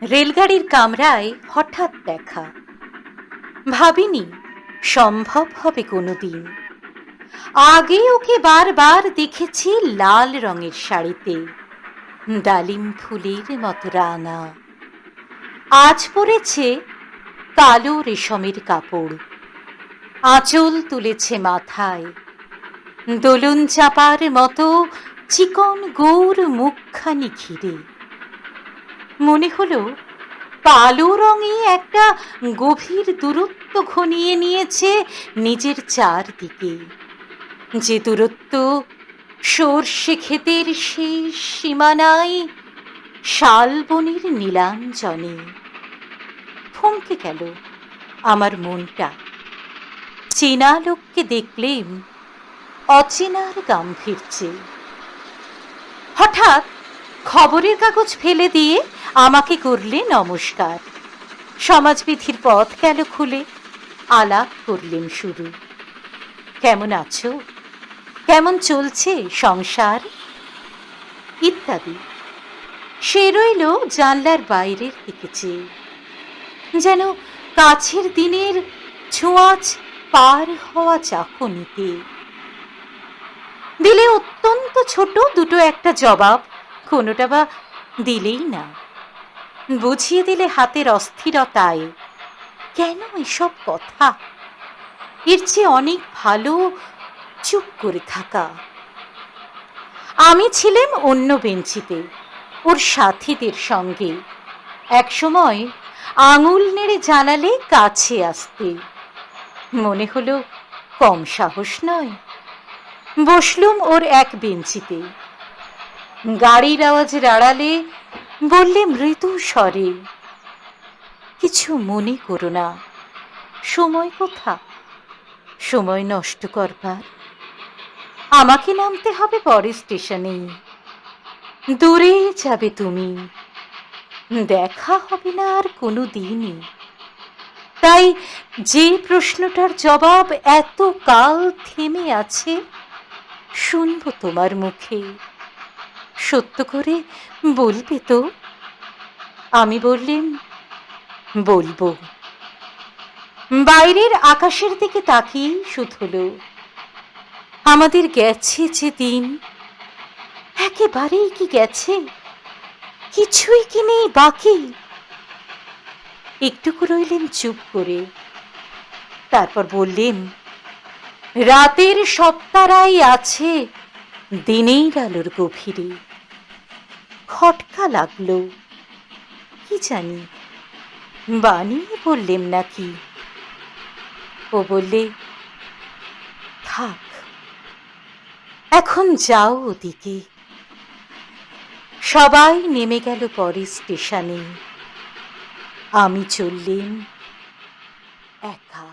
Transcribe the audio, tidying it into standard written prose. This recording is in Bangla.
রেলগাড়ির কামরায় হঠাৎ দেখা, ভাবিনি সম্ভব হবে কোনোদিন। আগে ওকে বারবার দেখেছি লাল রঙের শাড়িতে, ডালিম ফুলের মতো রাঙা। আজ পরেছে কালো রেশমের কাপড়, আঁচল তুলেছে মাথায়, দোলন চাপার মতো চিকন গৌর মুখখানি ঘিরে। মনে হলো কালো রঙে একটা গভীর দূরত্ব ঘনিয়ে নিয়েছে নিজের চারদিকে, যে দূরত্ব সর্ষে ক্ষেতের সেই সীমানায় শালবনের নীলাঞ্জনে। থমকে গেল আমার মনটা। চেনা লোককে দেখলেম অচেনার গাম্ভীর্যে। হঠাৎ খবরের কাগজ ফেলে দিয়ে আমাকে করলে নমস্কার। সমাজবিধির পথ গেল খুলে, আলাপ করলেন শুরু। কেমন আছো, কেমন চলছে সংসার, ইত্যাদি। সে রইল জানলার বাইরের দিকে চেয়ে, যেন কাছের দিনের ছোঁয়াচ পার হওয়া চাকনিতে। দিলে অত্যন্ত ছোট দুটো একটা জবাব, কোনোটা বা দিলেই না। বুঝিয়ে দিলে হাতের অস্থিরতায়, কেন এসব কথা? এর চেয়ে অনেক ভালো চুপ করে থাকা। আমি ছিলাম অন্য বেঞ্চিতে, ওর সাথীদের সঙ্গে। একসময় আঙুল নেড়ে জানালে কাছে আসতে, মনে হলো কম সাহস নয়। বসলুম ওর এক বেঞ্চিতে। গাড়ির আওয়াজ রাড়ালে বললে মৃদু স্বরে, কিছু মনে করো না, সময় কোথা সময় নষ্ট করবার? আমাকে নামতে হবে পরের স্টেশনেই। দূরে যাবে তুমি, দেখা হবে না আর কোনো দিনই। তাই যে প্রশ্নটার জবাব এত কাল থেমে আছে, শুনবো তোমার মুখে। সত্য করে বলবে তো? আমি বললেম, বলবো। বাইরের আকাশের দিকে তাকিয়ে শুধলো, আমাদের গেছে যে দিন, একেবারেই কি গেছে? কিছুই কি নেই বাকি? একটুকু রইলেন চুপ করে, তারপর বললেন, রাতের সপ্তারাই আছে দিনের আলোর গভীরে। খটকা লাগলো, কি জানি বানিয়ে বললেম নাকি। ও বললে, থাক, এখন যাও ওদিকে। সবাই নেমে গেল পরের স্টেশনে, আমি চললেম একা।